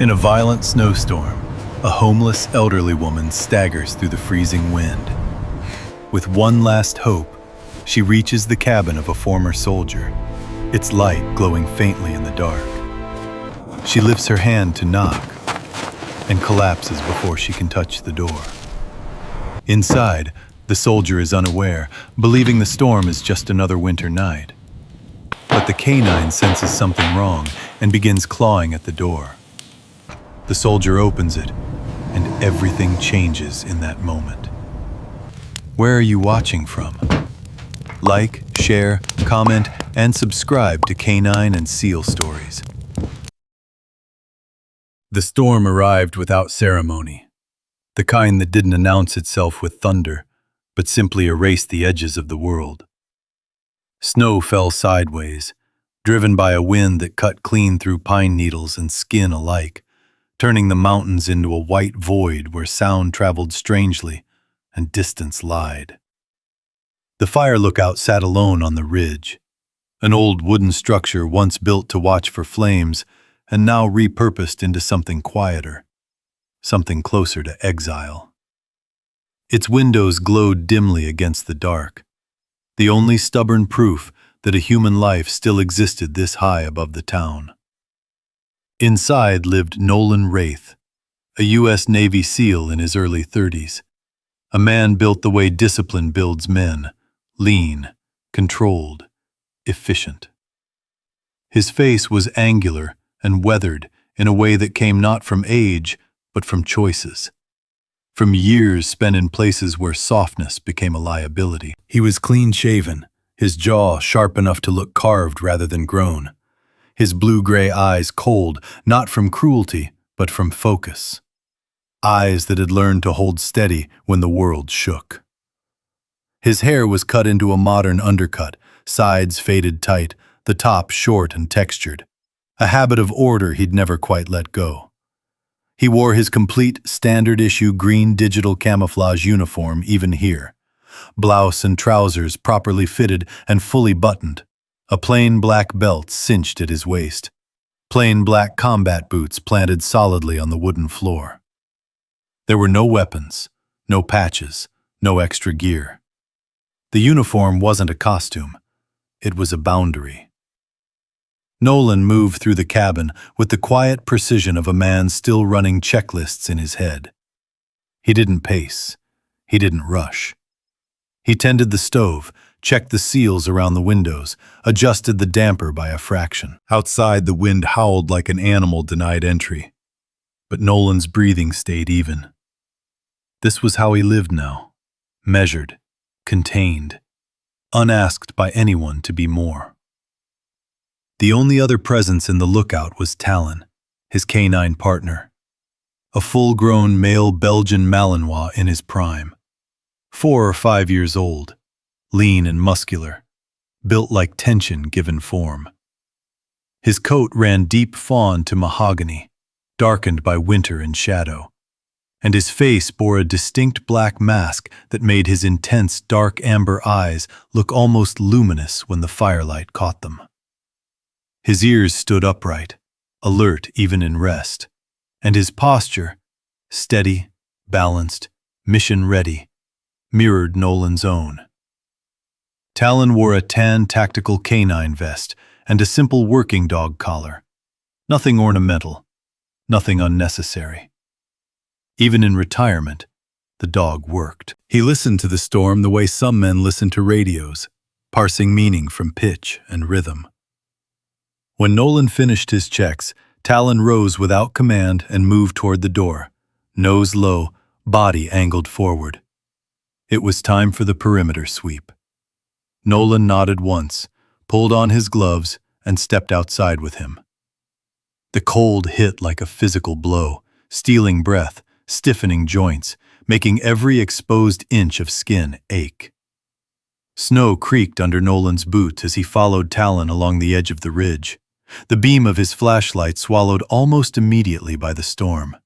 In a violent snowstorm, a homeless elderly woman staggers through the freezing wind. With one last hope, she reaches the cabin of a former soldier, its light glowing faintly in the dark. She lifts her hand to knock and collapses before she can touch the door. Inside, the soldier is unaware, believing the storm is just another winter night. But the canine senses something wrong and begins clawing at the door. The soldier opens it, and everything changes in that moment. Where are you watching from? Like, share, comment, and subscribe to Canine and Seal Stories. The storm arrived without ceremony, the kind that didn't announce itself with thunder, but simply erased the edges of the world. Snow fell sideways, driven by a wind that cut clean through pine needles and skin alike, turning the mountains into a white void where sound traveled strangely and distance lied. The fire lookout sat alone on the ridge, an old wooden structure once built to watch for flames and now repurposed into something quieter, something closer to exile. Its windows glowed dimly against the dark, the only stubborn proof that a human life still existed this high above the town. Inside lived Nolan Wraith, a U.S. Navy SEAL in his early 30s, a man built the way discipline builds men, lean, controlled, efficient. His face was angular and weathered in a way that came not from age, but from choices, from years spent in places where softness became a liability. He was clean-shaven, his jaw sharp enough to look carved rather than grown, his blue-gray eyes cold, not from cruelty, but from focus. Eyes that had learned to hold steady when the world shook. His hair was cut into a modern undercut, sides faded tight, the top short and textured, a habit of order he'd never quite let go. He wore his complete standard-issue green digital camouflage uniform even here, blouse and trousers properly fitted and fully buttoned, a plain black belt cinched at his waist, plain black combat boots planted solidly on the wooden floor. There were no weapons, no patches, no extra gear. The uniform wasn't a costume, it was a boundary. Nolan moved through the cabin with the quiet precision of a man still running checklists in his head. He didn't pace, he didn't rush. He tended the stove, checked the seals around the windows, adjusted the damper by a fraction. Outside, the wind howled like an animal denied entry, but Nolan's breathing stayed even. This was how he lived now, measured, contained, unasked by anyone to be more. The only other presence in the lookout was Talon, his canine partner, a full-grown male Belgian Malinois in his prime, 4 or 5 years old, lean and muscular, built like tension given form. His coat ran deep fawn to mahogany, darkened by winter and shadow, and his face bore a distinct black mask that made his intense dark amber eyes look almost luminous when the firelight caught them. His ears stood upright, alert even in rest, and his posture, steady, balanced, mission-ready, mirrored Nolan's own. Talon wore a tan tactical canine vest and a simple working dog collar. Nothing ornamental, nothing unnecessary. Even in retirement, the dog worked. He listened to the storm the way some men listen to radios, parsing meaning from pitch and rhythm. When Nolan finished his checks, Talon rose without command and moved toward the door, nose low, body angled forward. It was time for the perimeter sweep. Nolan nodded once, pulled on his gloves, and stepped outside with him. The cold hit like a physical blow, stealing breath, stiffening joints, making every exposed inch of skin ache. Snow creaked under Nolan's boots as he followed Talon along the edge of the ridge, the beam of his flashlight swallowed almost immediately by the storm.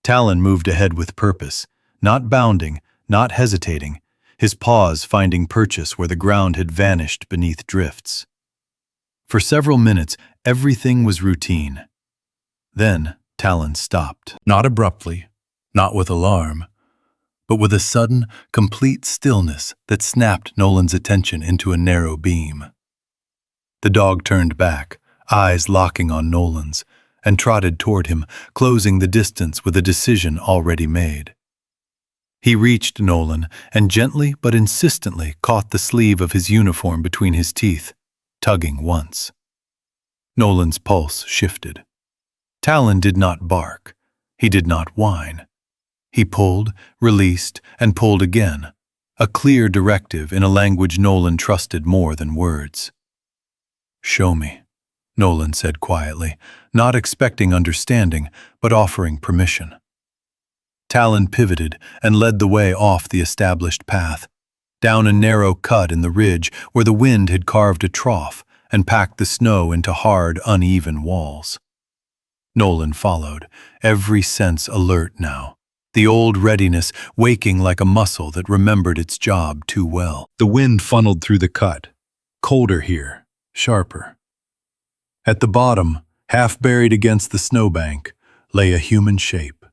Talon moved ahead with purpose, not bounding, not hesitating, his paws finding purchase where the ground had vanished beneath drifts. For several minutes, everything was routine. Then, Talon stopped, not abruptly, not with alarm, but with a sudden, complete stillness that snapped Nolan's attention into a narrow beam. The dog turned back, eyes locking on Nolan's, and trotted toward him, closing the distance with a decision already made. He reached Nolan and gently but insistently caught the sleeve of his uniform between his teeth, tugging once. Nolan's pulse shifted. Talon did not bark. He did not whine. He pulled, released, and pulled again, a clear directive in a language Nolan trusted more than words. "Show me," Nolan said quietly, not expecting understanding, but offering permission. Talon pivoted and led the way off the established path, down a narrow cut in the ridge where the wind had carved a trough and packed the snow into hard, uneven walls. Nolan followed, every sense alert now, the old readiness waking like a muscle that remembered its job too well. The wind funneled through the cut, colder here, sharper. At the bottom, half buried against the snowbank, lay a human shape.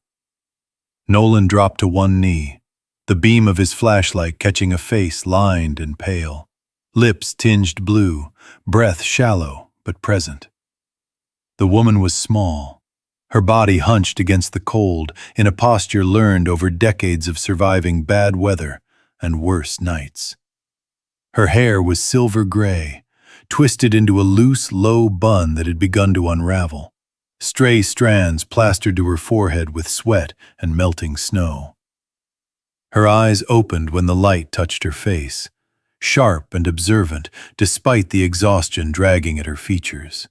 Nolan dropped to one knee, the beam of his flashlight catching a face lined and pale, lips tinged blue, breath shallow but present. The woman was small, her body hunched against the cold in a posture learned over decades of surviving bad weather and worse nights. Her hair was silver gray, twisted into a loose, low bun that had begun to unravel, stray strands plastered to her forehead with sweat and melting snow. Her eyes opened when the light touched her face, sharp and observant despite the exhaustion dragging at her features.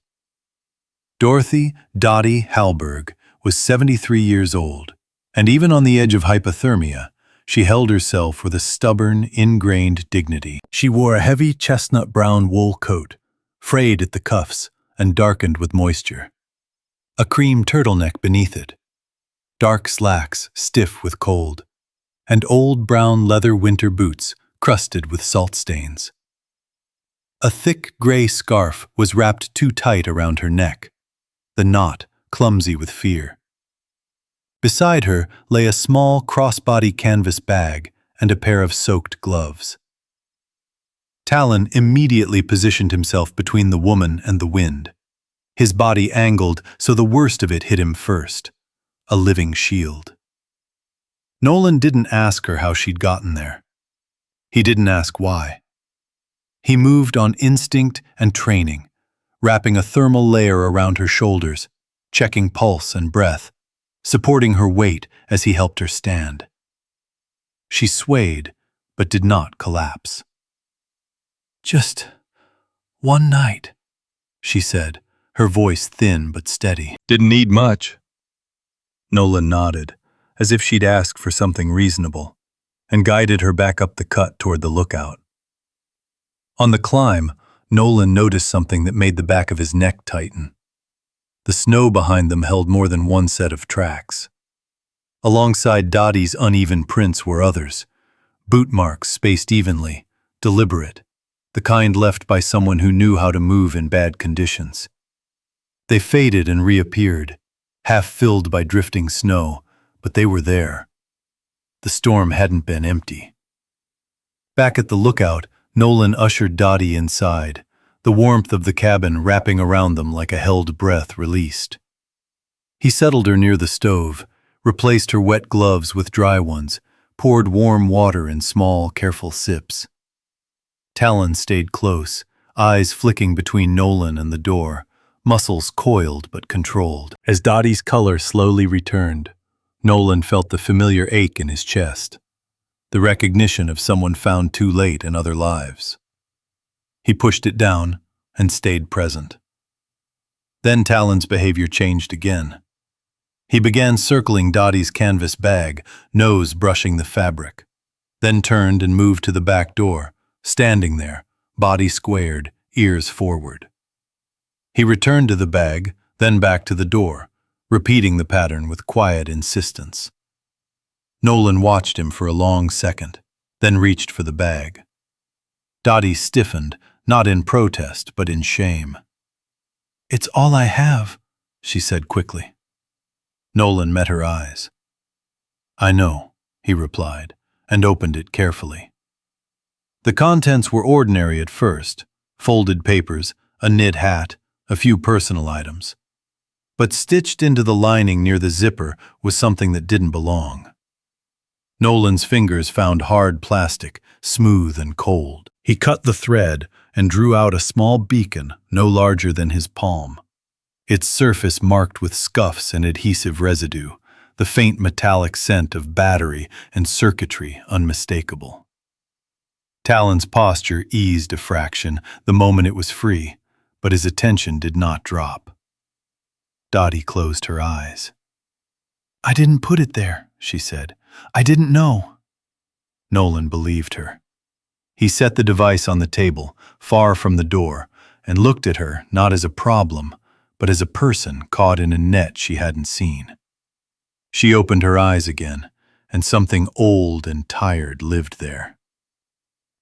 Dorothy Dottie Halberg was 73 years old, and even on the edge of hypothermia, she held herself with a stubborn, ingrained dignity. She wore a heavy chestnut-brown wool coat, frayed at the cuffs and darkened with moisture. A cream turtleneck beneath it, dark slacks stiff with cold, and old brown leather winter boots crusted with salt stains. A thick gray scarf was wrapped too tight around her neck, the knot clumsy with fear. Beside her lay a small crossbody canvas bag and a pair of soaked gloves. Talon immediately positioned himself between the woman and the wind, his body angled so the worst of it hit him first, a living shield. Nolan didn't ask her how she'd gotten there. He didn't ask why. He moved on instinct and training, wrapping a thermal layer around her shoulders, checking pulse and breath, supporting her weight as he helped her stand. She swayed, but did not collapse. "Just one night," she said, her voice thin but steady. "Didn't need much." Nolan nodded, as if she'd asked for something reasonable, and guided her back up the cut toward the lookout. On the climb, Nolan noticed something that made the back of his neck tighten. The snow behind them held more than one set of tracks. Alongside Dottie's uneven prints were others, boot marks spaced evenly, deliberate, the kind left by someone who knew how to move in bad conditions. They faded and reappeared, half filled by drifting snow, but they were there. The storm hadn't been empty. Back at the lookout, Nolan ushered Dottie inside, the warmth of the cabin wrapping around them like a held breath released. He settled her near the stove, replaced her wet gloves with dry ones, poured warm water in small, careful sips. Talon stayed close, eyes flicking between Nolan and the door, muscles coiled but controlled. As Dottie's color slowly returned, Nolan felt the familiar ache in his chest, the recognition of someone found too late in other lives. He pushed it down and stayed present. Then Talon's behavior changed again. He began circling Dottie's canvas bag, nose brushing the fabric, then turned and moved to the back door, standing there, body squared, ears forward. He returned to the bag, then back to the door, repeating the pattern with quiet insistence. Nolan watched him for a long second, then reached for the bag. Dottie stiffened, not in protest, but in shame. "It's all I have," she said quickly. Nolan met her eyes. "I know," he replied, and opened it carefully. The contents were ordinary at first: folded papers, a knit hat, a few personal items. But stitched into the lining near the zipper was something that didn't belong. Nolan's fingers found hard plastic, smooth and cold. He cut the thread and drew out a small beacon no larger than his palm. Its surface marked with scuffs and adhesive residue, the faint metallic scent of battery and circuitry unmistakable. Talon's posture eased a fraction the moment it was free, but his attention did not drop. Dottie closed her eyes. "I didn't put it there," she said. "I didn't know." Nolan believed her. He set the device on the table, far from the door, and looked at her not as a problem, but as a person caught in a net she hadn't seen. She opened her eyes again, and something old and tired lived there.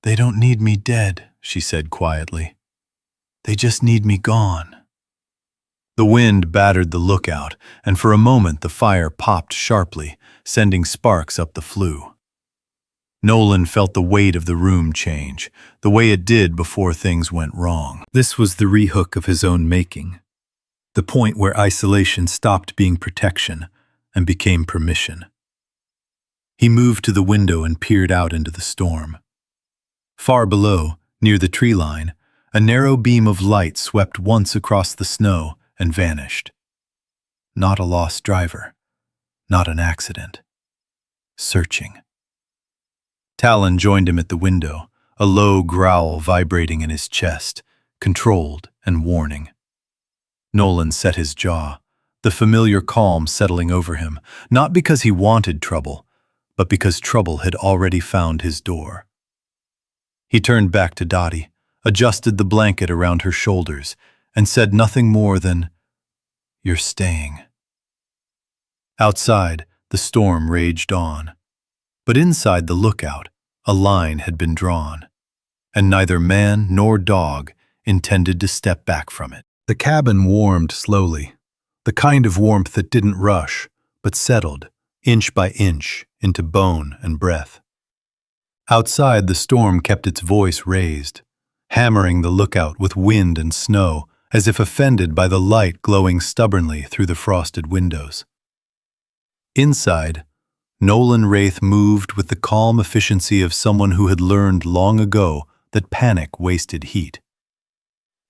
"They don't need me dead," she said quietly. "They just need me gone." The wind battered the lookout, and for a moment the fire popped sharply, sending sparks up the flue. Nolan felt the weight of the room change, the way it did before things went wrong. This was the rehook of his own making, the point where isolation stopped being protection and became permission. He moved to the window and peered out into the storm. Far below, near the tree line, a narrow beam of light swept once across the snow and vanished. Not a lost driver, not an accident. Searching. Talon joined him at the window, a low growl vibrating in his chest, controlled and warning. Nolan set his jaw, the familiar calm settling over him, not because he wanted trouble, but because trouble had already found his door. He turned back to Dottie, adjusted the blanket around her shoulders, and said nothing more than, "You're staying." Outside, the storm raged on. But inside the lookout, a line had been drawn, and neither man nor dog intended to step back from it. The cabin warmed slowly, the kind of warmth that didn't rush, but settled, inch by inch, into bone and breath. Outside, the storm kept its voice raised, hammering the lookout with wind and snow, as if offended by the light glowing stubbornly through the frosted windows. Inside, Nolan Wraith moved with the calm efficiency of someone who had learned long ago that panic wasted heat.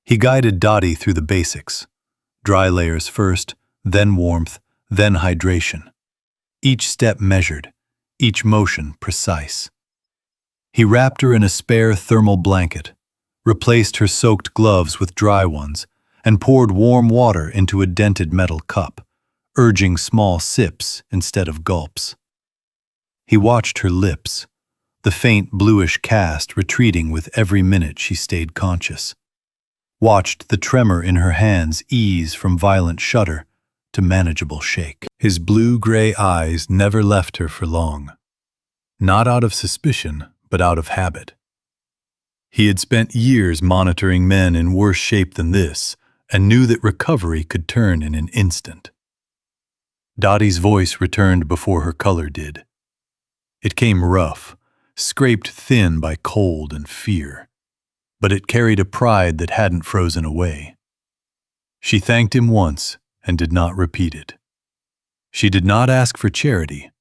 He guided Dottie through the basics: dry layers first, then warmth, then hydration. Each step measured, each motion precise. He wrapped her in a spare thermal blanket, replaced her soaked gloves with dry ones, and poured warm water into a dented metal cup, urging small sips instead of gulps. He watched her lips, the faint bluish cast retreating with every minute she stayed conscious. Watched the tremor in her hands ease from violent shudder to manageable shake. His blue-gray eyes never left her for long. Not out of suspicion, but out of habit. He had spent years monitoring men in worse shape than this, and knew that recovery could turn in an instant. Dottie's voice returned before her color did. It came rough, scraped thin by cold and fear, but it carried a pride that hadn't frozen away. She thanked him once and did not repeat it. She did not ask for charity,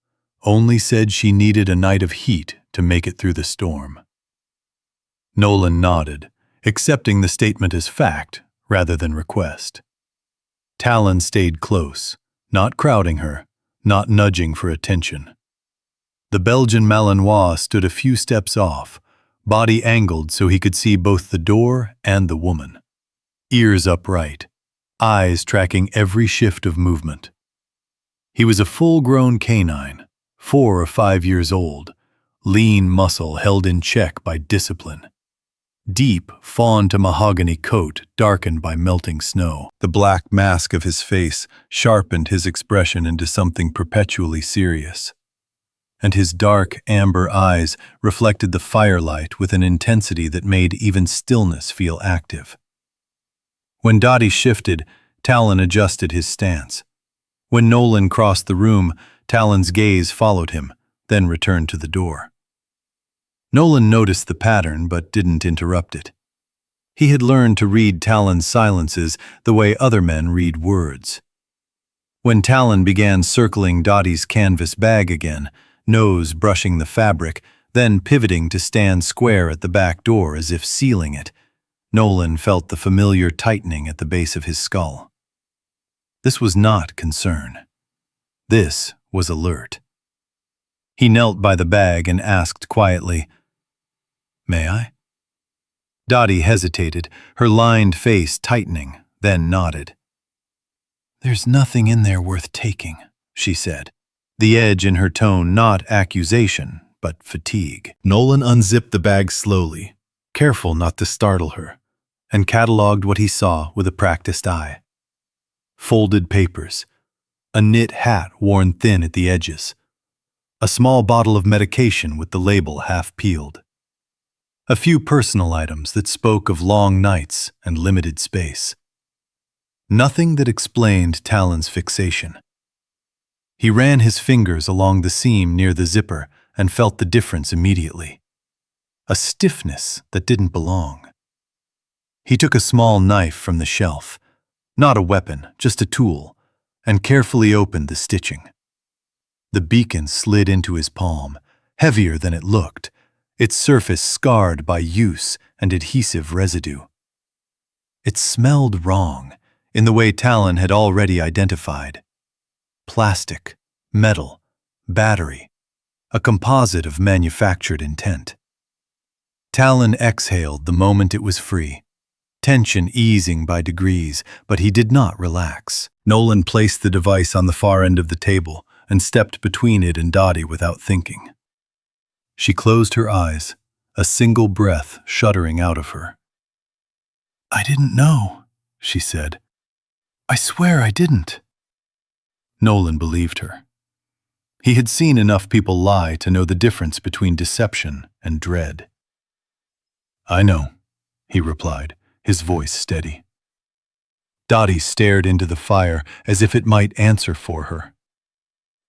only said she needed a night of heat to make it through the storm. Nolan nodded, accepting the statement as fact rather than request. Talon stayed close, not crowding her, not nudging for attention. The Belgian Malinois stood a few steps off, body angled so he could see both the door and the woman. Ears upright, eyes tracking every shift of movement. He was a full-grown canine, 4 or 5 years old, lean muscle held in check by discipline. Deep, fawn-to-mahogany coat darkened by melting snow. The black mask of his face sharpened his expression into something perpetually serious. And his dark, amber eyes reflected the firelight with an intensity that made even stillness feel active. When Dottie shifted, Talon adjusted his stance. When Nolan crossed the room, Talon's gaze followed him, then returned to the door. Nolan noticed the pattern but didn't interrupt it. He had learned to read Talon's silences the way other men read words. When Talon began circling Dottie's canvas bag again, nose brushing the fabric, then pivoting to stand square at the back door as if sealing it, Nolan felt the familiar tightening at the base of his skull. This was not concern. This was alert. He knelt by the bag and asked quietly, "May I?" Dottie hesitated, her lined face tightening, then nodded. "There's nothing in there worth taking," she said, the edge in her tone not accusation, but fatigue. Nolan unzipped the bag slowly, careful not to startle her, and catalogued what he saw with a practiced eye. Folded papers, a knit hat worn thin at the edges, a small bottle of medication with the label half peeled, a few personal items that spoke of long nights and limited space. Nothing that explained Talon's fixation. He ran his fingers along the seam near the zipper and felt the difference immediately. A stiffness that didn't belong. He took a small knife from the shelf, not a weapon, just a tool, and carefully opened the stitching. The beacon slid into his palm, heavier than it looked, its surface scarred by use and adhesive residue. It smelled wrong, in the way Talon had already identified. Plastic, metal, battery, a composite of manufactured intent. Talon exhaled the moment it was free, tension easing by degrees, but he did not relax. Nolan placed the device on the far end of the table and stepped between it and Dottie without thinking. She closed her eyes, a single breath shuddering out of her. "I didn't know," she said. "I swear I didn't." Nolan believed her. He had seen enough people lie to know the difference between deception and dread. "I know," he replied, his voice steady. Dottie stared into the fire as if it might answer for her.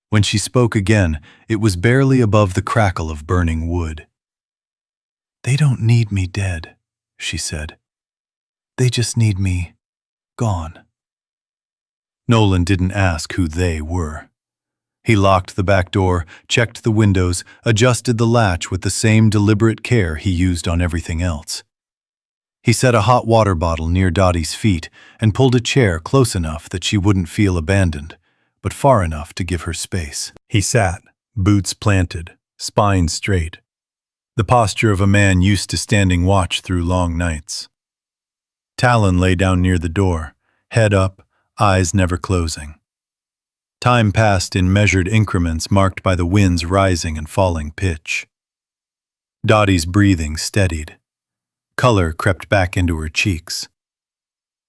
When she spoke again, it was barely above the crackle of burning wood. "They don't need me dead," she said. "They just need me gone." Nolan didn't ask who they were. He locked the back door, checked the windows, adjusted the latch with the same deliberate care he used on everything else. He set a hot water bottle near Dottie's feet and pulled a chair close enough that she wouldn't feel abandoned, but far enough to give her space. He sat, boots planted, spine straight, the posture of a man used to standing watch through long nights. Talon lay down near the door, head up, eyes never closing. Time passed in measured increments marked by the wind's rising and falling pitch. Dottie's breathing steadied. Color crept back into her cheeks.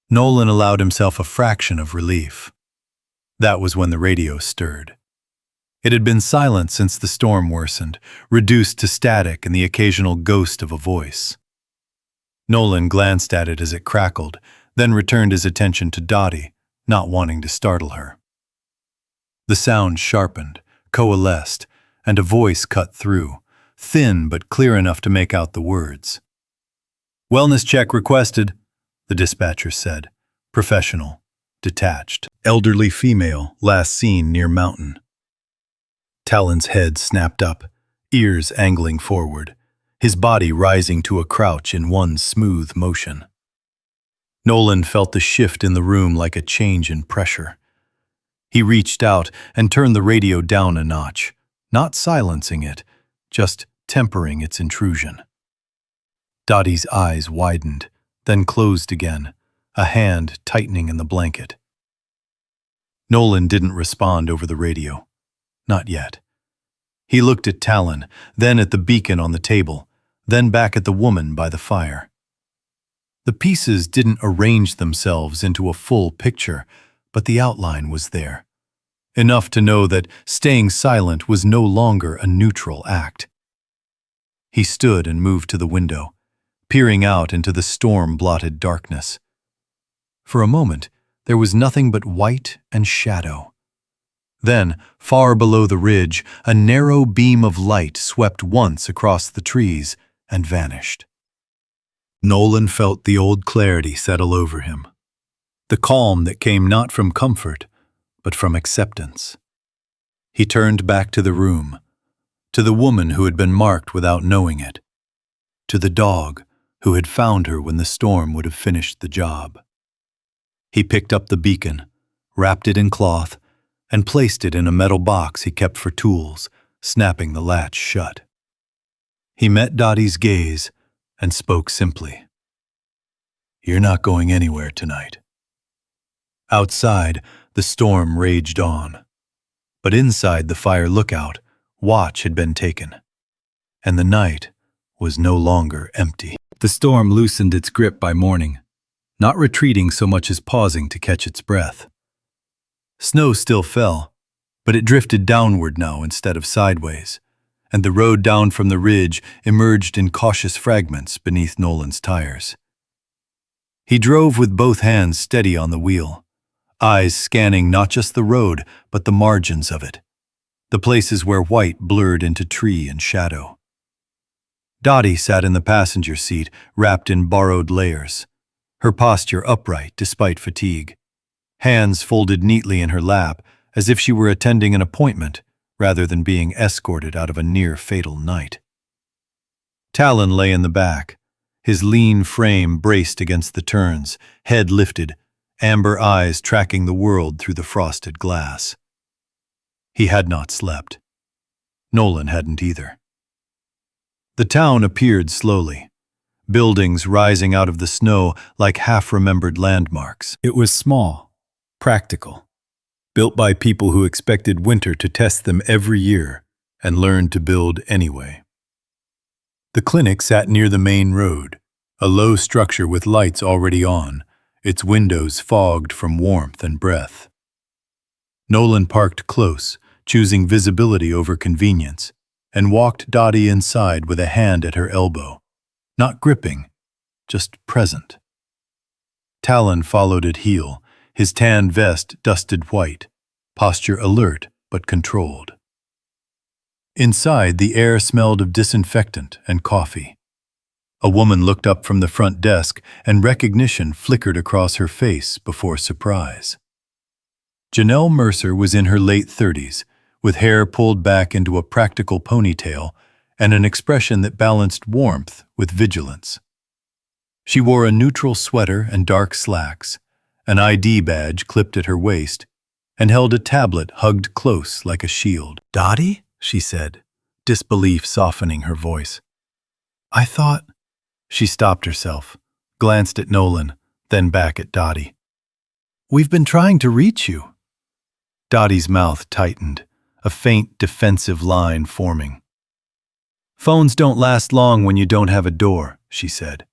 Nolan allowed himself a fraction of relief. That was when the radio stirred. It had been silent since the storm worsened, reduced to static and the occasional ghost of a voice. Nolan glanced at it as it crackled, then returned his attention to Dottie, not wanting to startle her. The sound sharpened, coalesced, and a voice cut through, thin but clear enough to make out the words. "Wellness check requested," the dispatcher said, professional, detached. "Elderly female, last seen near mountain." Talon's head snapped up, ears angling forward, his body rising to a crouch in one smooth motion. Nolan felt the shift in the room like a change in pressure. He reached out and turned the radio down a notch, not silencing it, just tempering its intrusion. Dottie's eyes widened, then closed again, a hand tightening in the blanket. Nolan didn't respond over the radio. Not yet. He looked at Talon, then at the beacon on the table, then back at the woman by the fire. The pieces didn't arrange themselves into a full picture, but the outline was there. Enough to know that staying silent was no longer a neutral act. He stood and moved to the window, peering out into the storm-blotted darkness. For a moment, there was nothing but white and shadow, Then, far below the ridge, a narrow beam of light swept once across the trees and vanished. Nolan felt the old clarity settle over him, the calm that came not from comfort, but from acceptance. He turned back to the room, to the woman who had been marked without knowing it, to the dog who had found her when the storm would have finished the job. He picked up the beacon, wrapped it in cloth, and placed it in a metal box he kept for tools, snapping the latch shut. He met Dottie's gaze and spoke simply. "You're not going anywhere tonight." Outside, the storm raged on. But inside the fire lookout, watch had been taken, and the night was no longer empty. The storm loosened its grip by morning, not retreating so much as pausing to catch its breath. Snow still fell, but it drifted downward now instead of sideways, and the road down from the ridge emerged in cautious fragments beneath Nolan's tires. He drove with both hands steady on the wheel, eyes scanning not just the road, but the margins of it, the places where white blurred into tree and shadow. Dottie sat in the passenger seat, wrapped in borrowed layers, her posture upright despite fatigue, hands folded neatly in her lap as if she were attending an appointment rather than being escorted out of a near-fatal night. Talon lay in the back, his lean frame braced against the turns, head lifted, amber eyes tracking the world through the frosted glass. He had not slept. Nolan hadn't either. The town appeared slowly, buildings rising out of the snow like half-remembered landmarks. It was small, practical, built by people who expected winter to test them every year and learned to build anyway. The clinic sat near the main road, a low structure with lights already on, its windows fogged from warmth and breath. Nolan parked close, choosing visibility over convenience, and walked Dottie inside with a hand at her elbow, not gripping, just present. Talon followed at heel, his tan vest dusted white, posture alert but controlled. Inside, the air smelled of disinfectant and coffee. A woman looked up from the front desk, and recognition flickered across her face before surprise. Janelle Mercer was in her late 30s, with hair pulled back into a practical ponytail and an expression that balanced warmth with vigilance. She wore a neutral sweater and dark slacks, an ID badge clipped at her waist, and held a tablet hugged close like a shield. "Dottie?" she said, disbelief softening her voice. "I thought—" She stopped herself, glanced at Nolan, then back at Dottie. "We've been trying to reach you." Dottie's mouth tightened, a faint defensive line forming. "Phones don't last long when you don't have a door," she said.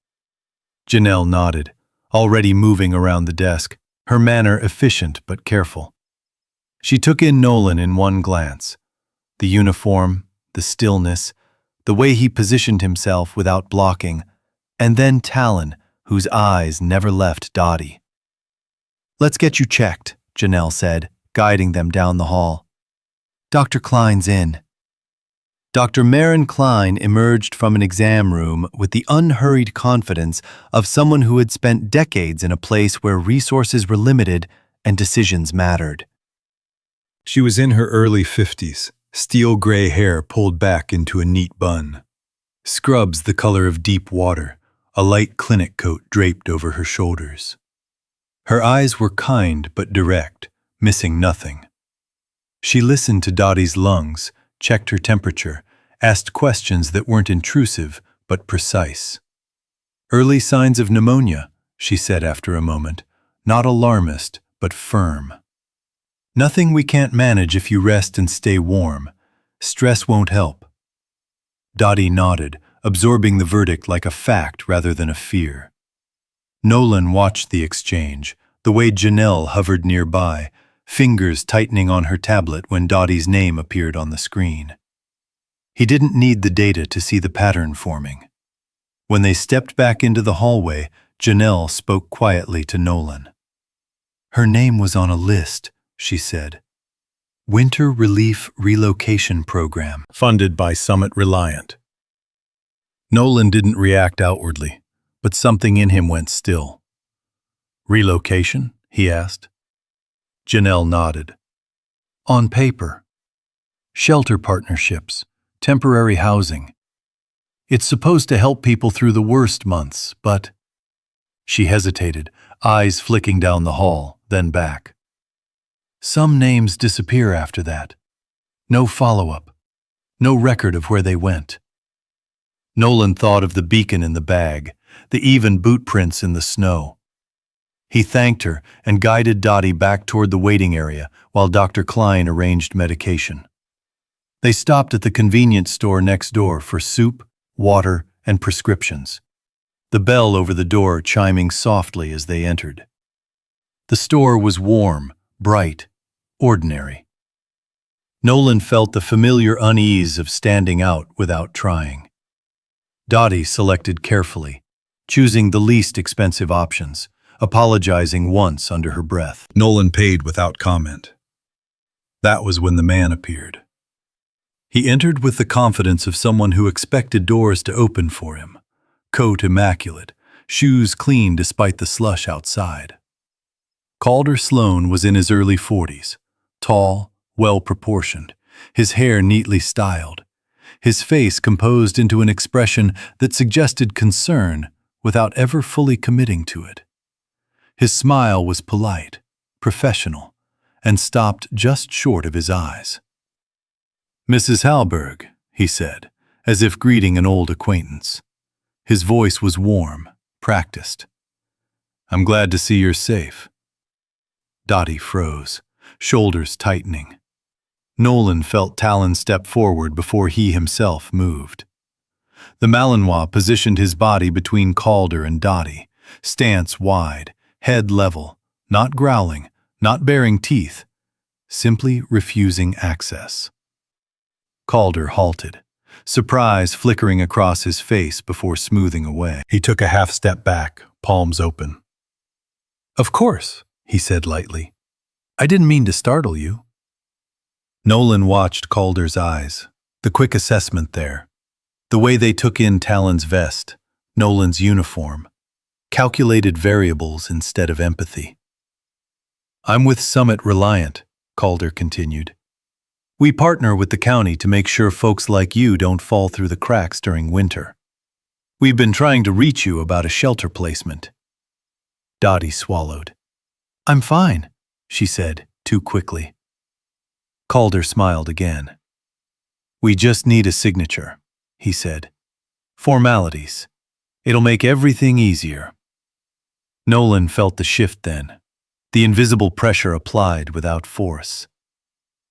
Janelle nodded, already moving around the desk, her manner efficient but careful. She took in Nolan in one glance. The uniform, the stillness, the way he positioned himself without blocking, and then Talon, whose eyes never left Dottie. "Let's get you checked," Janelle said, guiding them down the hall. "Dr. Klein's in." Dr. Maren Klein emerged from an exam room with the unhurried confidence of someone who had spent decades in a place where resources were limited and decisions mattered. She was in her early 50s, steel gray hair pulled back into a neat bun, scrubs the color of deep water, a light clinic coat draped over her shoulders. Her eyes were kind but direct, missing nothing. She listened to Dottie's lungs, checked her temperature, asked questions that weren't intrusive but precise. "Early signs of pneumonia," she said after a moment, not alarmist but firm. "Nothing we can't manage if you rest and stay warm. Stress won't help." Dottie nodded, absorbing the verdict like a fact rather than a fear. Nolan watched the exchange, the way Janelle hovered nearby, fingers tightening on her tablet when Dottie's name appeared on the screen. He didn't need the data to see the pattern forming. When they stepped back into the hallway, Janelle spoke quietly to Nolan. "Her name was on a list," she said. Winter Relief Relocation Program, funded by Summit Reliant. Nolan didn't react outwardly, but something in him went still. Relocation? He asked. Janelle nodded. On paper. Shelter partnerships, temporary housing. It's supposed to help people through the worst months, but... She hesitated, eyes flicking down the hall, then back. Some names disappear after that. No follow-up. No record of where they went. Nolan thought of the beacon in the bag, the even boot prints in the snow. He thanked her and guided Dottie back toward the waiting area while Dr. Klein arranged medication. They stopped at the convenience store next door for soup, water, and prescriptions, the bell over the door chiming softly as they entered. The store was warm, bright, ordinary. Nolan felt the familiar unease of standing out without trying. Dottie selected carefully, choosing the least expensive options, apologizing once under her breath. Nolan paid without comment. That was when the man appeared. He entered with the confidence of someone who expected doors to open for him, coat immaculate, shoes clean despite the slush outside. Calder Sloan was in his early 40s, tall, well-proportioned, his hair neatly styled, his face composed into an expression that suggested concern without ever fully committing to it. His smile was polite, professional, and stopped just short of his eyes. "Mrs. Halberg," he said, as if greeting an old acquaintance. His voice was warm, practiced. "I'm glad to see you're safe." Dottie froze, shoulders tightening. Nolan felt Talon step forward before he himself moved. The Malinois positioned his body between Calder and Dottie, stance wide, head level, not growling, not baring teeth, simply refusing access. Calder halted, surprise flickering across his face before smoothing away. He took a half step back, palms open. "Of course," he said lightly. "I didn't mean to startle you." Nolan watched Calder's eyes, the quick assessment there, the way they took in Talon's vest, Nolan's uniform, calculated variables instead of empathy. "I'm with Summit Reliant," Calder continued. "We partner with the county to make sure folks like you don't fall through the cracks during winter. We've been trying to reach you about a shelter placement." Dottie swallowed. "I'm fine," she said, too quickly. Calder smiled again. "We just need a signature," he said. "Formalities. It'll make everything easier." Nolan felt the shift then, the invisible pressure applied without force.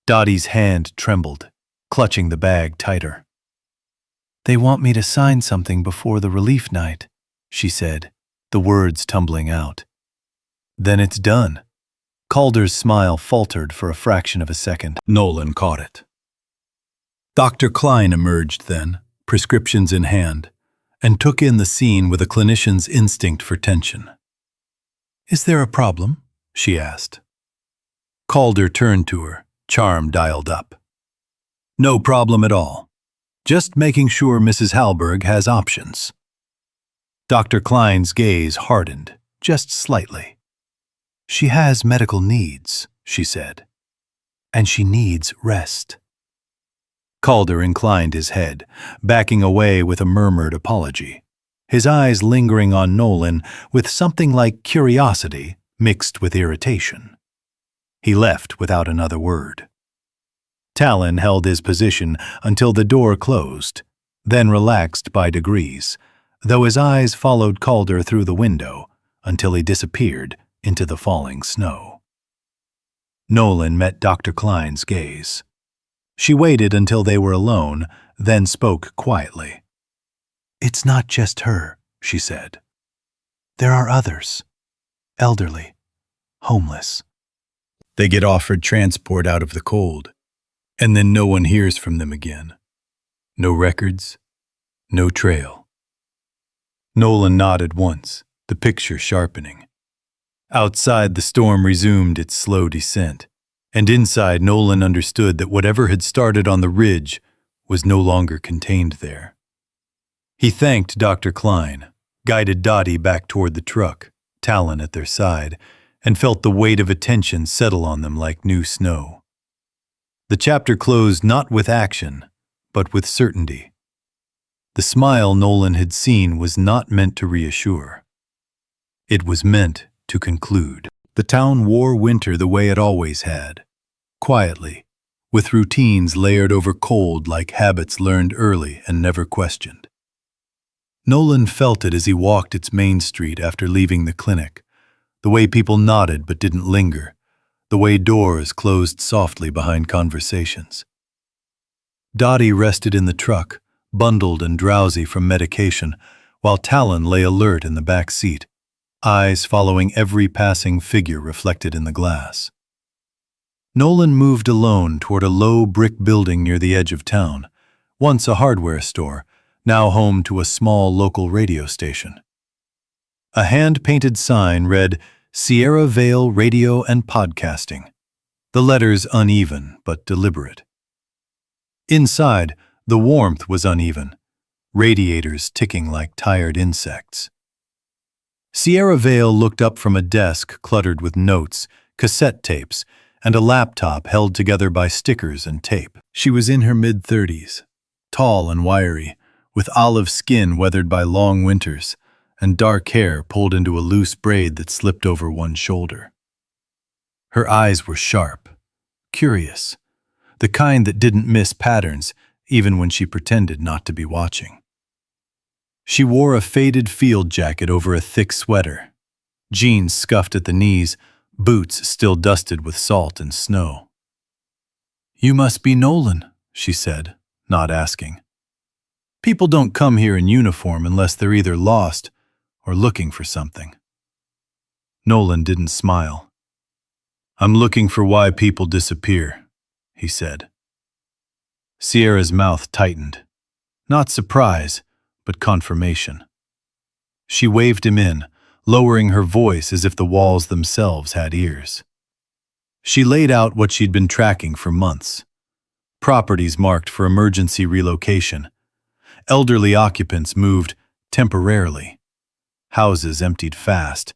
Dottie's hand trembled, clutching the bag tighter. "They want me to sign something before the relief night," she said, the words tumbling out. "Then it's done." Calder's smile faltered for a fraction of a second. Nolan caught it. Dr. Klein emerged then, prescriptions in hand, and took in the scene with a clinician's instinct for tension. "Is there a problem?" she asked. Calder turned to her, charm dialed up. "No problem at all. Just making sure Mrs. Halberg has options." Dr. Klein's gaze hardened, just slightly. "She has medical needs," she said. "And she needs rest." Calder inclined his head, backing away with a murmured apology, his eyes lingering on Nolan with something like curiosity mixed with irritation. He left without another word. Talon held his position until the door closed, then relaxed by degrees, though his eyes followed Calder through the window until he disappeared into the falling snow. Nolan met Dr. Klein's gaze. She waited until they were alone, then spoke quietly. "It's not just her," she said. "There are others. Elderly. Homeless. They get offered transport out of the cold, and then no one hears from them again. No records, no trail." Nolan nodded once, the picture sharpening. Outside, the storm resumed its slow descent, And inside, Nolan understood that whatever had started on the ridge was no longer contained there. He thanked Dr. Klein, guided Dottie back toward the truck, Talon at their side, and felt the weight of attention settle on them like new snow. The chapter closed not with action, but with certainty. The smile Nolan had seen was not meant to reassure. It was meant to conclude. The town wore winter the way it always had, quietly, with routines layered over cold like habits learned early and never questioned. Nolan felt it as he walked its main street after leaving the clinic, the way people nodded but didn't linger, the way doors closed softly behind conversations. Dottie rested in the truck, bundled and drowsy from medication, while Talon lay alert in the back seat, eyes following every passing figure reflected in the glass. Nolan moved alone toward a low brick building near the edge of town, once a hardware store, now home to a small local radio station. A hand-painted sign read, Sierra Vale Radio and Podcasting, the letters uneven but deliberate. Inside, the warmth was uneven, radiators ticking like tired insects. Sierra Vale looked up from a desk cluttered with notes, cassette tapes, and a laptop held together by stickers and tape. She was in her mid-30s, tall and wiry, with olive skin weathered by long winters, and dark hair pulled into a loose braid that slipped over one shoulder. Her eyes were sharp, curious, the kind that didn't miss patterns even when she pretended not to be watching. She wore a faded field jacket over a thick sweater, jeans scuffed at the knees, boots still dusted with salt and snow. "You must be Nolan," she said, not asking. "People don't come here in uniform unless they're either lost or looking for something." Nolan didn't smile. "I'm looking for why people disappear," he said. Sierra's mouth tightened. Not surprise, but confirmation. She waved him in, lowering her voice as if the walls themselves had ears. She laid out what she'd been tracking for months. Properties marked for emergency relocation. Elderly occupants moved temporarily. Houses emptied fast,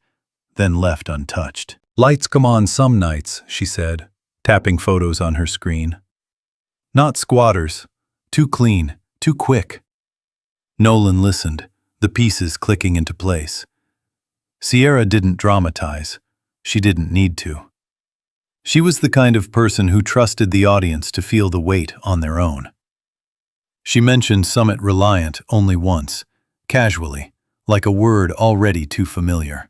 then left untouched. "Lights come on some nights," she said, tapping photos on her screen. "Not squatters. Too clean, too quick." Nolan listened, the pieces clicking into place. Sierra didn't dramatize. She didn't need to. She was the kind of person who trusted the audience to feel the weight on their own. She mentioned Summit Reliant only once, casually, like a word already too familiar.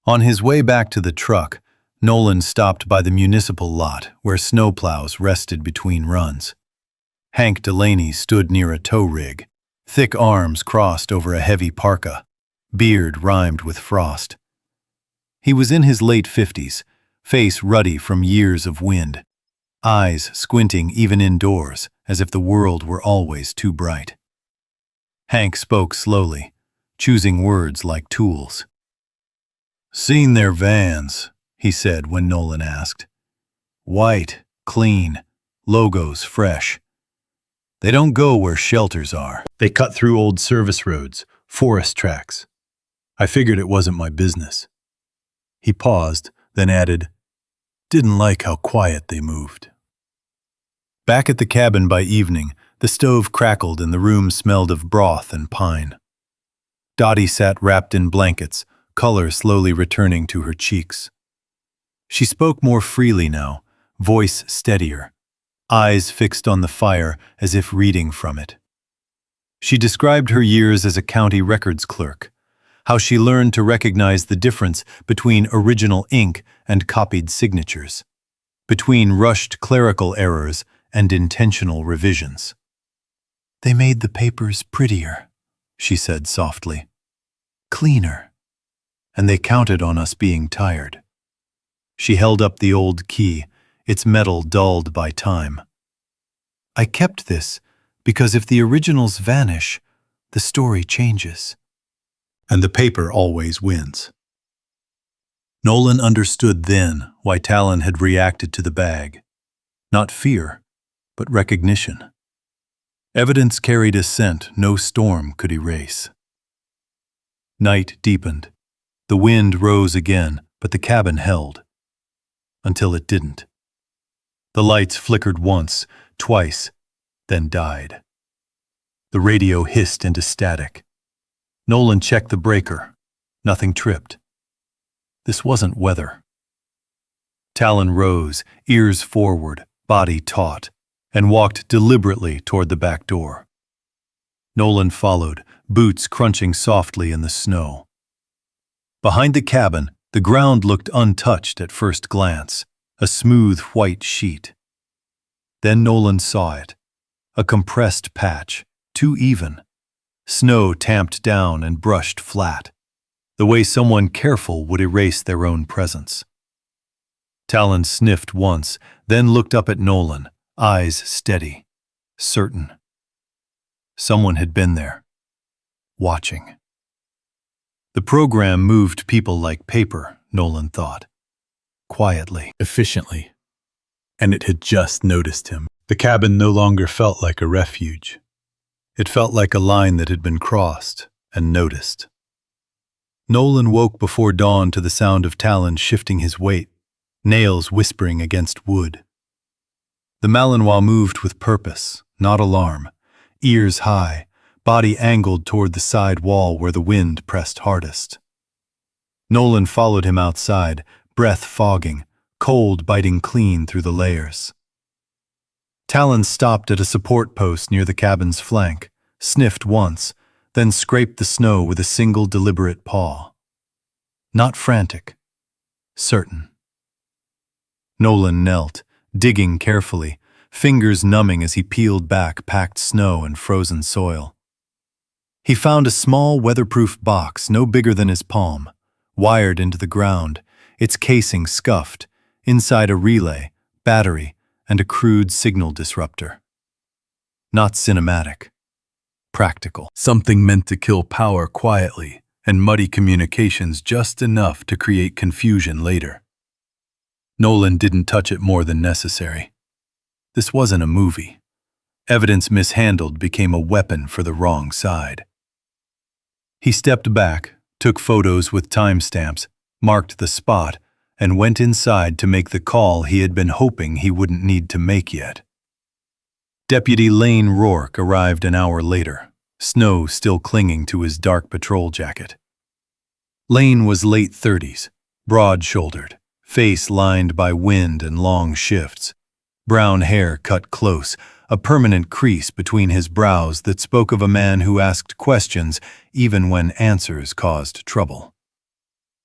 On his way back to the truck, Nolan stopped by the municipal lot where snowplows rested between runs. Hank Delaney stood near a tow rig, thick arms crossed over a heavy parka, beard rimed with frost. He was in his late 50s, face ruddy from years of wind, eyes squinting even indoors, as if the world were always too bright. Hank spoke slowly, choosing words like tools. "Seen their vans," he said when Nolan asked. "White, clean, logos fresh. They don't go where shelters are. They cut through old service roads, forest tracks. I figured it wasn't my business." He paused, then added, "Didn't like how quiet they moved." Back at the cabin by evening, the stove crackled and the room smelled of broth and pine. Dottie sat wrapped in blankets, color slowly returning to her cheeks. She spoke more freely now, voice steadier, eyes fixed on the fire as if reading from it. She described her years as a county records clerk, how she learned to recognize the difference between original ink and copied signatures, between rushed clerical errors and intentional revisions. "They made the papers prettier," she said softly. "Cleaner. And they counted on us being tired." She held up the old key, its metal dulled by time. "I kept this because if the originals vanish, the story changes. And the paper always wins." Nolan understood then why Talon had reacted to the bag. Not fear, but recognition. Evidence carried a scent no storm could erase. Night deepened. The wind rose again, but the cabin held. Until it didn't. The lights flickered once, twice, then died. The radio hissed into static. Nolan checked the breaker. Nothing tripped. This wasn't weather. Talon rose, ears forward, body taut, and walked deliberately toward the back door. Nolan followed, boots crunching softly in the snow. Behind the cabin, the ground looked untouched at first glance, a smooth white sheet. Then Nolan saw it, a compressed patch, too even. Snow tamped down and brushed flat, the way someone careful would erase their own presence. Talon sniffed once, then looked up at Nolan, eyes steady, certain. Someone had been there, watching. The program moved people like paper, Nolan thought. Quietly, efficiently. And it had just noticed him. The cabin no longer felt like a refuge. It felt like a line that had been crossed and noticed. Nolan woke before dawn to the sound of Talon shifting his weight, nails whispering against wood. The Malinois moved with purpose, not alarm, ears high, body angled toward the side wall where the wind pressed hardest. Nolan followed him outside, breath fogging, cold biting clean through the layers. Talon stopped at a support post near the cabin's flank, sniffed once, then scraped the snow with a single deliberate paw. Not frantic, certain. Nolan knelt, digging carefully, fingers numbing as he peeled back packed snow and frozen soil. He found a small weatherproof box no bigger than his palm, wired into the ground, its casing scuffed, inside a relay, battery, and a crude signal disruptor. Not cinematic. Practical. Something meant to kill power quietly and muddy communications just enough to create confusion later. Nolan didn't touch it more than necessary. This wasn't a movie. Evidence mishandled became a weapon for the wrong side. He stepped back, took photos with timestamps, marked the spot, and went inside to make the call he had been hoping he wouldn't need to make yet. Deputy Lane Rourke arrived an hour later, snow still clinging to his dark patrol jacket. Lane was late 30s, broad-shouldered, face lined by wind and long shifts, brown hair cut close, a permanent crease between his brows that spoke of a man who asked questions even when answers caused trouble.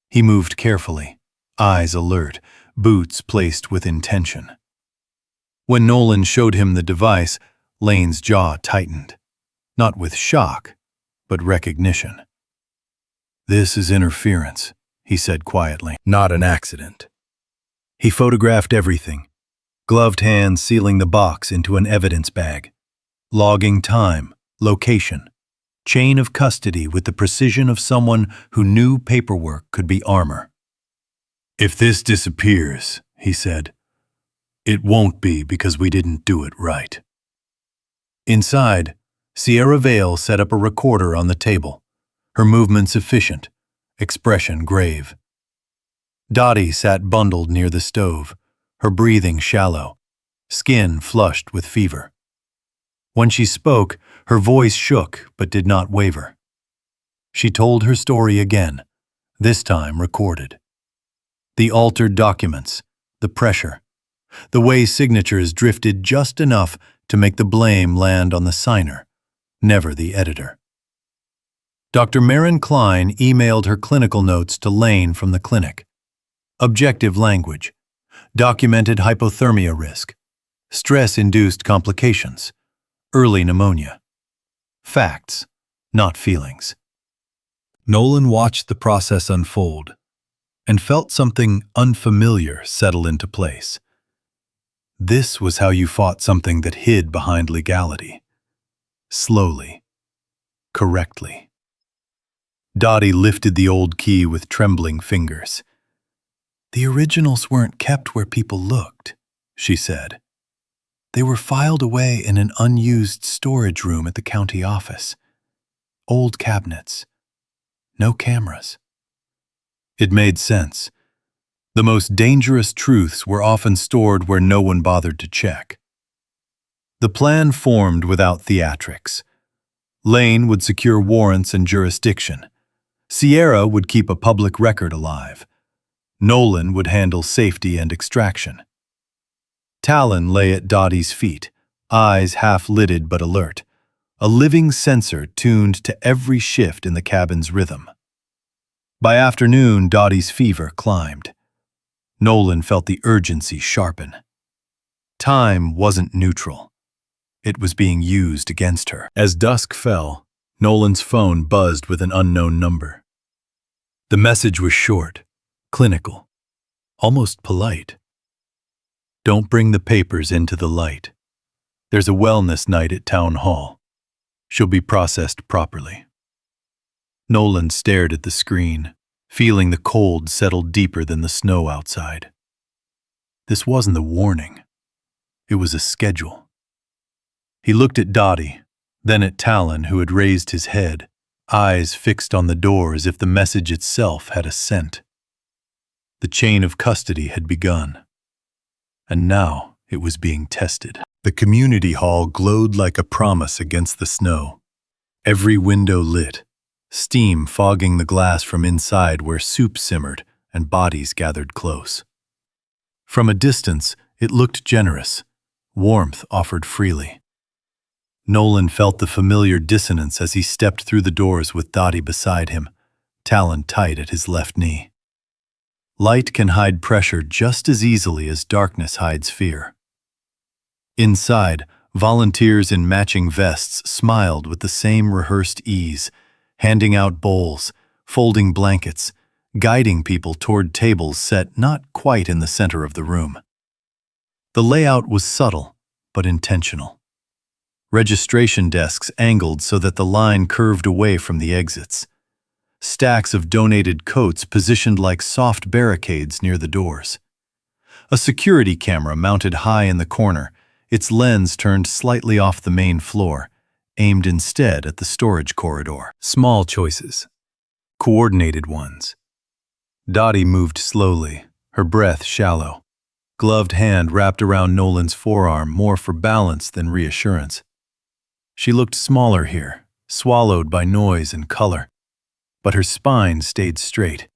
He moved carefully, eyes alert, boots placed with intention. When Nolan showed him the device, Lane's jaw tightened, not with shock, but recognition. "This is interference," he said quietly, "not an accident." He photographed everything, gloved hands sealing the box into an evidence bag, logging time, location, chain of custody with the precision of someone who knew paperwork could be armor. "If this disappears," he said, "it won't be because we didn't do it right." Inside, Sierra Vale set up a recorder on the table, her movements efficient, expression grave. Dottie sat bundled near the stove, her breathing shallow, skin flushed with fever. When she spoke, her voice shook but did not waver. She told her story again, this time recorded. The altered documents, the pressure, the way signatures drifted just enough to make the blame land on the signer, never the editor. Dr. Maren Klein emailed her clinical notes to Lane from the clinic. Objective language, documented hypothermia risk, stress-induced complications, early pneumonia. Facts, not feelings. Nolan watched the process unfold and felt something unfamiliar settle into place. This was how you fought something that hid behind legality. Slowly. Correctly. Dottie lifted the old key with trembling fingers. "The originals weren't kept where people looked," she said. "They were filed away in an unused storage room at the county office. Old cabinets. No cameras." It made sense. The most dangerous truths were often stored where no one bothered to check. The plan formed without theatrics. Lane would secure warrants and jurisdiction. Sierra would keep a public record alive. Nolan would handle safety and extraction. Talon lay at Dottie's feet, eyes half-lidded but alert, a living sensor tuned to every shift in the cabin's rhythm. By afternoon, Dottie's fever climbed. Nolan felt the urgency sharpen. Time wasn't neutral. It was being used against her. As dusk fell, Nolan's phone buzzed with an unknown number. The message was short, clinical, almost polite. "Don't bring the papers into the light. There's a wellness night at town hall. She'll be processed properly." Nolan stared at the screen, feeling the cold settle deeper than the snow outside. This wasn't a warning. It was a schedule. He looked at Dottie, then at Talon, who had raised his head, eyes fixed on the door as if the message itself had a scent. The chain of custody had begun, and now it was being tested. The community hall glowed like a promise against the snow. Every window lit, steam fogging the glass from inside where soup simmered and bodies gathered close. From a distance, it looked generous, warmth offered freely. Nolan felt the familiar dissonance as he stepped through the doors with Dottie beside him, Talon tight at his left knee. Light can hide pressure just as easily as darkness hides fear. Inside, volunteers in matching vests smiled with the same rehearsed ease, handing out bowls, folding blankets, guiding people toward tables set not quite in the center of the room. The layout was subtle, but intentional. Registration desks angled so that the line curved away from the exits. Stacks of donated coats positioned like soft barricades near the doors. A security camera mounted high in the corner, its lens turned slightly off the main floor, aimed instead at the storage corridor. Small choices. Coordinated ones. Dottie moved slowly, her breath shallow. Gloved hand wrapped around Nolan's forearm more for balance than reassurance. She looked smaller here, swallowed by noise and color, but her spine stayed straight.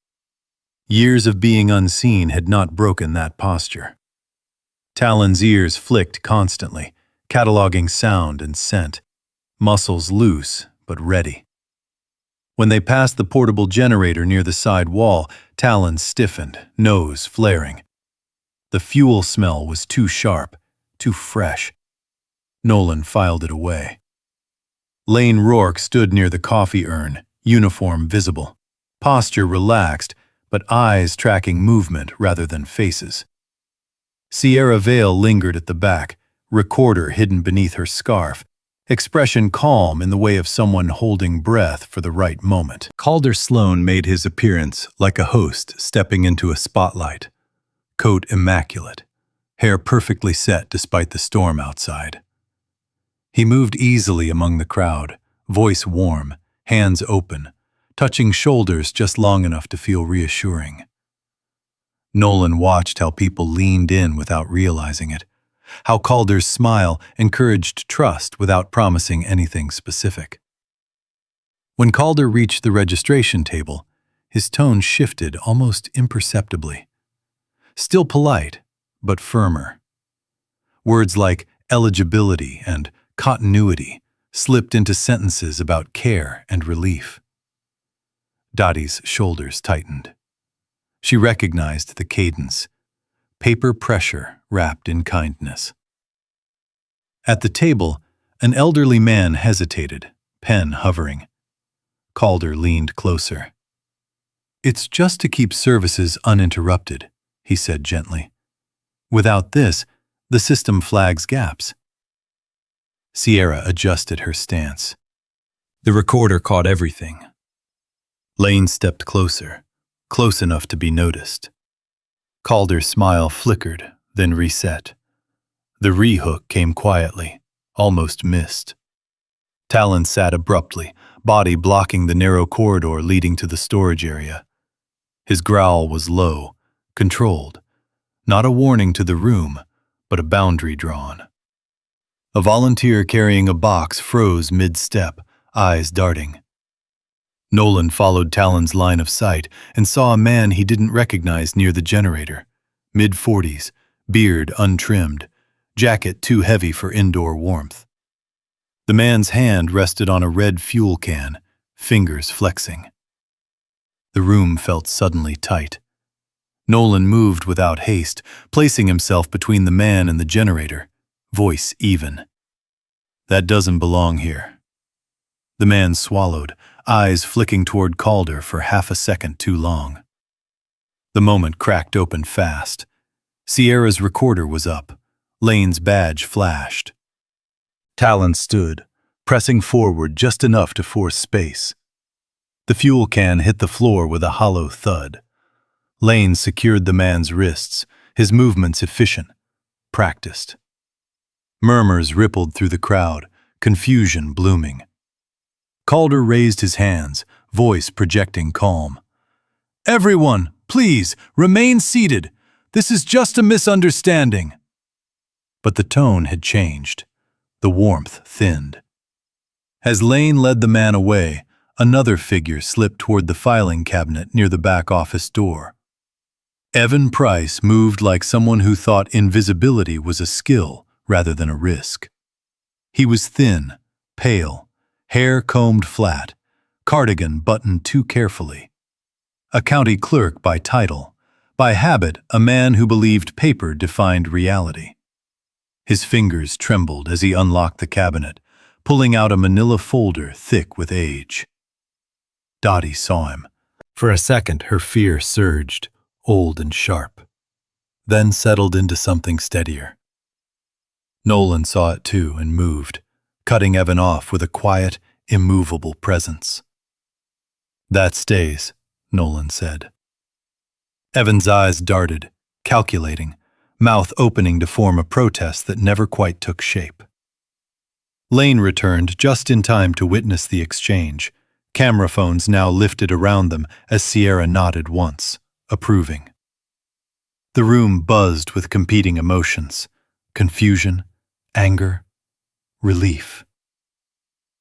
Years of being unseen had not broken that posture. Talon's ears flicked constantly, cataloging sound and scent, muscles loose but ready. When they passed the portable generator near the side wall, Talon stiffened, nose flaring. The fuel smell was too sharp, too fresh. Nolan filed it away. Lane Rourke stood near the coffee urn, uniform visible, posture relaxed, but eyes tracking movement rather than faces. Sierra Vale lingered at the back, recorder hidden beneath her scarf, expression calm in the way of someone holding breath for the right moment. Calder Sloan made his appearance like a host stepping into a spotlight. Coat immaculate, hair perfectly set despite the storm outside. He moved easily among the crowd, voice warm, hands open, touching shoulders just long enough to feel reassuring. Nolan watched how people leaned in without realizing it, how Calder's smile encouraged trust without promising anything specific. When Calder reached the registration table, his tone shifted almost imperceptibly. Still polite, but firmer. Words like eligibility and continuity slipped into sentences about care and relief. Dottie's shoulders tightened. She recognized the cadence, paper pressure wrapped in kindness. At the table, an elderly man hesitated, pen hovering. Calder leaned closer. "It's just to keep services uninterrupted," he said gently. "Without this, the system flags gaps." Sierra adjusted her stance. The recorder caught everything. Lane stepped closer, close enough to be noticed. Calder's smile flickered, then reset. The re-hook came quietly, almost missed. Talon sat abruptly, body blocking the narrow corridor leading to the storage area. His growl was low, controlled, not a warning to the room, but a boundary drawn. A volunteer carrying a box froze mid-step, eyes darting. Nolan followed Talon's line of sight and saw a man he didn't recognize near the generator. Mid-40s, beard untrimmed, jacket too heavy for indoor warmth. The man's hand rested on a red fuel can, fingers flexing. The room felt suddenly tight. Nolan moved without haste, placing himself between the man and the generator, voice even. "That doesn't belong here." The man swallowed, eyes flicking toward Calder for half a second too long. The moment cracked open fast. Sierra's recorder was up. Lane's badge flashed. Talon stood, pressing forward just enough to force space. The fuel can hit the floor with a hollow thud. Lane secured the man's wrists, his movements efficient, practiced. Murmurs rippled through the crowd, confusion blooming. Calder raised his hands, voice projecting calm. "Everyone, please, remain seated. This is just a misunderstanding." But the tone had changed. The warmth thinned. As Lane led the man away, another figure slipped toward the filing cabinet near the back office door. Evan Price moved like someone who thought invisibility was a skill rather than a risk. He was thin, pale, hair combed flat, cardigan buttoned too carefully. A county clerk by title, by habit a man who believed paper defined reality. His fingers trembled as he unlocked the cabinet, pulling out a manila folder thick with age. Dottie saw him. For a second, her fear surged, old and sharp, then settled into something steadier. Nolan saw it too and moved, cutting Evan off with a quiet, immovable presence. "That stays," Nolan said. Evan's eyes darted, calculating, mouth opening to form a protest that never quite took shape. Lane returned just in time to witness the exchange, camera phones now lifted around them as Sierra nodded once, approving. The room buzzed with competing emotions, confusion, anger, relief.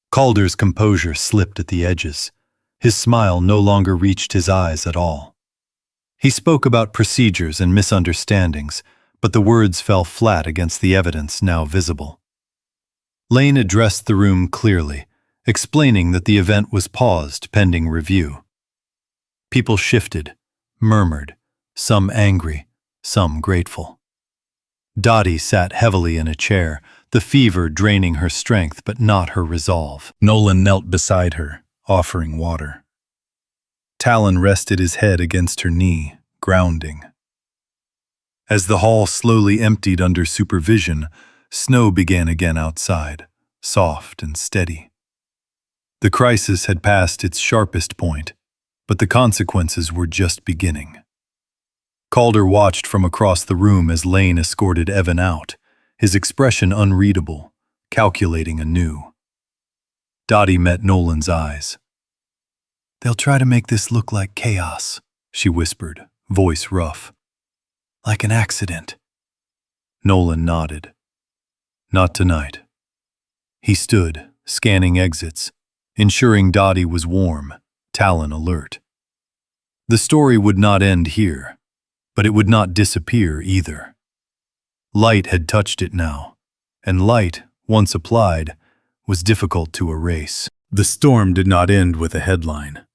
Calder's composure slipped at the edges. His smile no longer reached his eyes at all. He spoke about procedures and misunderstandings, but the words fell flat against the evidence now visible. Lane addressed the room clearly, explaining that the event was paused pending review. People shifted, murmured, some angry, some grateful. Dottie sat heavily in a chair, the fever draining her strength but not her resolve. Nolan knelt beside her, offering water. Talon rested his head against her knee, grounding. As the hall slowly emptied under supervision, snow began again outside, soft and steady. The crisis had passed its sharpest point, but the consequences were just beginning. Calder watched from across the room as Lane escorted Evan out, his expression unreadable, calculating anew. Dottie met Nolan's eyes. "They'll try to make this look like chaos," she whispered, voice rough. "Like an accident." Nolan nodded. "Not tonight." He stood, scanning exits, ensuring Dottie was warm, Talon alert. The story would not end here, but it would not disappear either. Light had touched it now, and light, once applied, was difficult to erase. The storm did not end with a headline.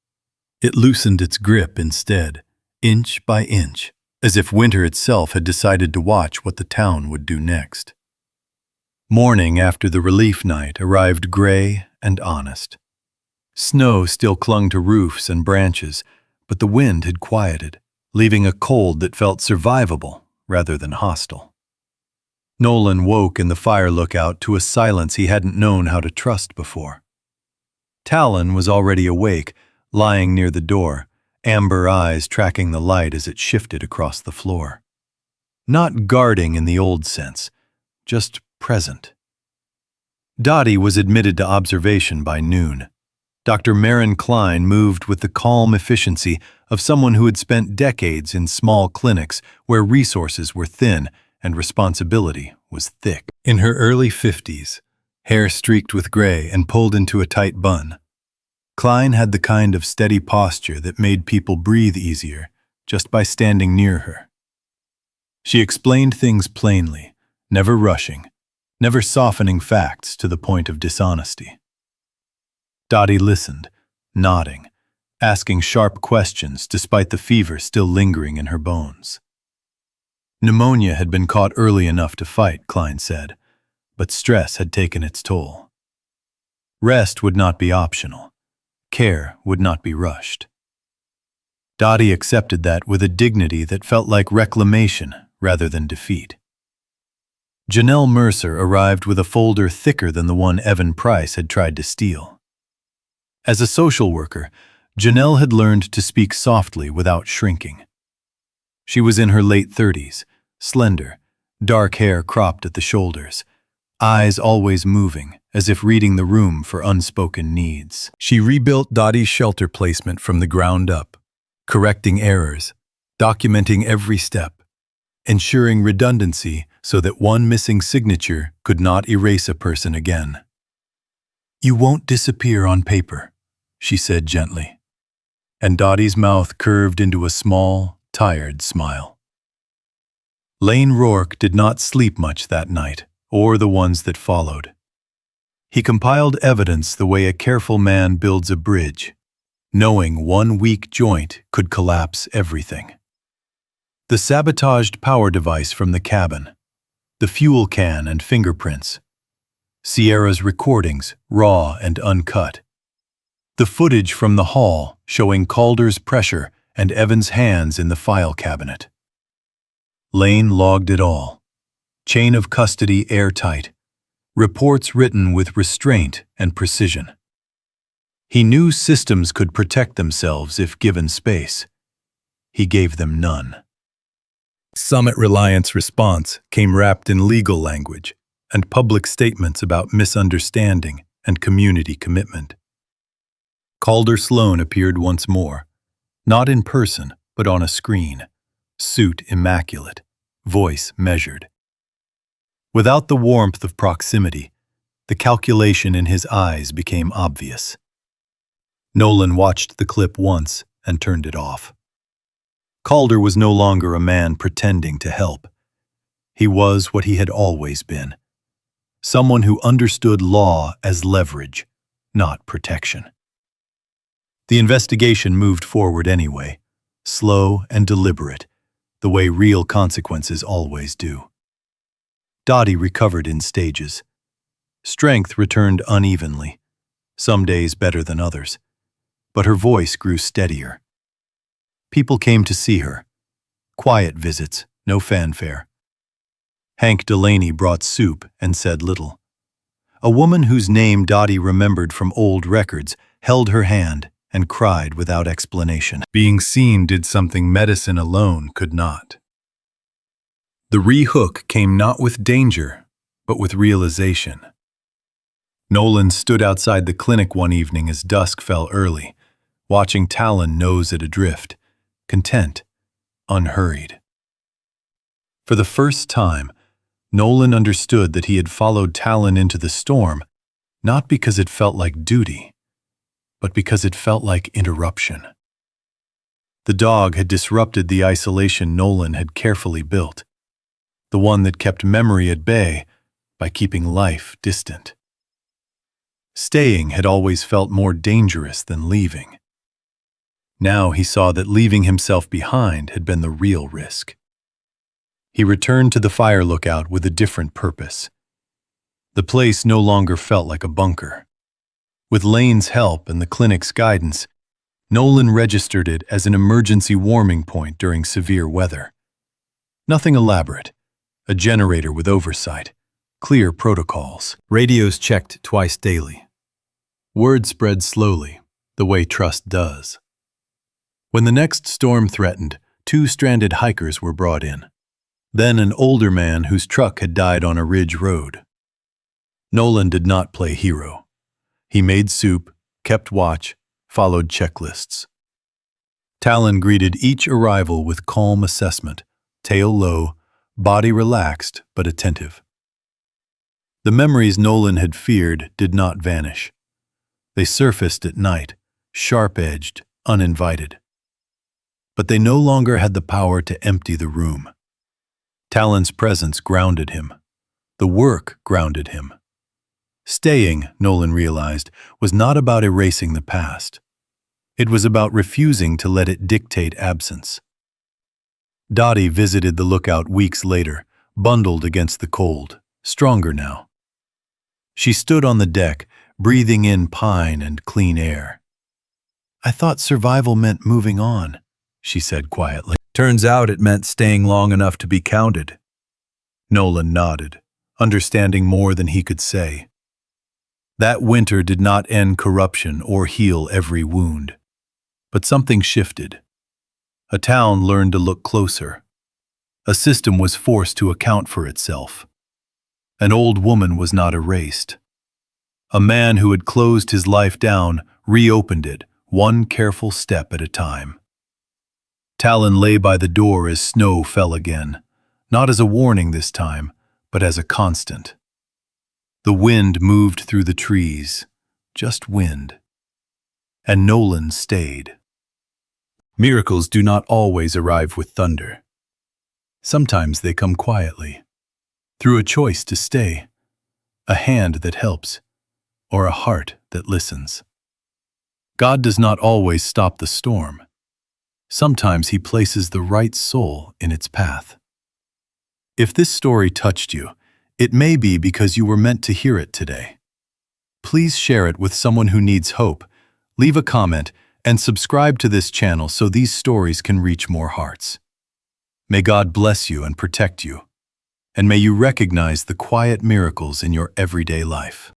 It loosened its grip instead, inch by inch, as if winter itself had decided to watch what the town would do next. Morning after the relief night arrived gray and honest. Snow still clung to roofs and branches, but the wind had quieted, leaving a cold that felt survivable rather than hostile. Nolan woke in the fire lookout to a silence he hadn't known how to trust before. Talon was already awake, lying near the door, amber eyes tracking the light as it shifted across the floor. Not guarding in the old sense, just present. Dottie was admitted to observation by noon. Dr. Marin Klein moved with the calm efficiency of someone who had spent decades in small clinics where resources were thin and responsibility was thick. In her early 50s, hair streaked with gray and pulled into a tight bun, Klein had the kind of steady posture that made people breathe easier just by standing near her. She explained things plainly, never rushing, never softening facts to the point of dishonesty. Dottie listened, nodding, asking sharp questions despite the fever still lingering in her bones. Pneumonia had been caught early enough to fight, Klein said, but stress had taken its toll. Rest would not be optional. Care would not be rushed. Dottie accepted that with a dignity that felt like reclamation rather than defeat. Janelle Mercer arrived with a folder thicker than the one Evan Price had tried to steal. As a social worker, Janelle had learned to speak softly without shrinking. She was in her late 30s, slender, dark hair cropped at the shoulders, eyes always moving, as if reading the room for unspoken needs. She rebuilt Dottie's shelter placement from the ground up, correcting errors, documenting every step, ensuring redundancy so that one missing signature could not erase a person again. "You won't disappear on paper," she said gently, and Dottie's mouth curved into a small, tired smile. Lane Rourke did not sleep much that night, or the ones that followed. He compiled evidence the way a careful man builds a bridge, knowing one weak joint could collapse everything. The sabotaged power device from the cabin, the fuel can and fingerprints, Sierra's recordings, raw and uncut, the footage from the hall showing Calder's pressure and Evan's hands in the file cabinet. Lane logged it all. Chain of custody airtight. Reports written with restraint and precision. He knew systems could protect themselves if given space. He gave them none. Summit Reliance response came wrapped in legal language and public statements about misunderstanding and community commitment. Calder Sloan appeared once more, not in person, but on a screen, suit immaculate, voice measured. Without the warmth of proximity, the calculation in his eyes became obvious. Nolan watched the clip once and turned it off. Calder was no longer a man pretending to help. He was what he had always been, someone who understood law as leverage, not protection. The investigation moved forward anyway, slow and deliberate, the way real consequences always do. Dottie recovered in stages. Strength returned unevenly, some days better than others, but her voice grew steadier. People came to see her. Quiet visits, no fanfare. Hank Delaney brought soup and said little. A woman whose name Dottie remembered from old records held her hand and cried without explanation. Being seen did something medicine alone could not. The re-hook came not with danger, but with realization. Nolan stood outside the clinic one evening as dusk fell early, watching Talon nose at a drift, content, unhurried. For the first time, Nolan understood that he had followed Talon into the storm, not because it felt like duty, but because it felt like interruption. The dog had disrupted the isolation Nolan had carefully built, the one that kept memory at bay by keeping life distant. Staying had always felt more dangerous than leaving. Now he saw that leaving himself behind had been the real risk. He returned to the fire lookout with a different purpose. The place no longer felt like a bunker. With Lane's help and the clinic's guidance, Nolan registered it as an emergency warming point during severe weather. Nothing elaborate. A generator with oversight, clear protocols, radios checked twice daily. Word spread slowly, the way trust does. When the next storm threatened, 2 stranded hikers were brought in. Then an older man whose truck had died on a ridge road. Nolan did not play hero. He made soup, kept watch, followed checklists. Talon greeted each arrival with calm assessment, tail low, body relaxed but attentive. The memories Nolan had feared did not vanish. They surfaced at night, sharp-edged, uninvited. But they no longer had the power to empty the room. Talon's presence grounded him. The work grounded him. Staying, Nolan realized, was not about erasing the past. It was about refusing to let it dictate absence. Dottie visited the lookout weeks later, bundled against the cold, stronger now. She stood on the deck, breathing in pine and clean air. "I thought survival meant moving on," she said quietly. "Turns out it meant staying long enough to be counted." Nolan nodded, understanding more than he could say. That winter did not end corruption or heal every wound. But something shifted. A town learned to look closer. A system was forced to account for itself. An old woman was not erased. A man who had closed his life down reopened it, one careful step at a time. Talon lay by the door as snow fell again, not as a warning this time, but as a constant. The wind moved through the trees, just wind. And Nolan stayed. Miracles do not always arrive with thunder. Sometimes they come quietly, through a choice to stay, a hand that helps, or a heart that listens. God does not always stop the storm. Sometimes He places the right soul in its path. If this story touched you, it may be because you were meant to hear it today. Please share it with someone who needs hope, leave a comment, and subscribe to this channel so these stories can reach more hearts. May God bless you and protect you, and may you recognize the quiet miracles in your everyday life.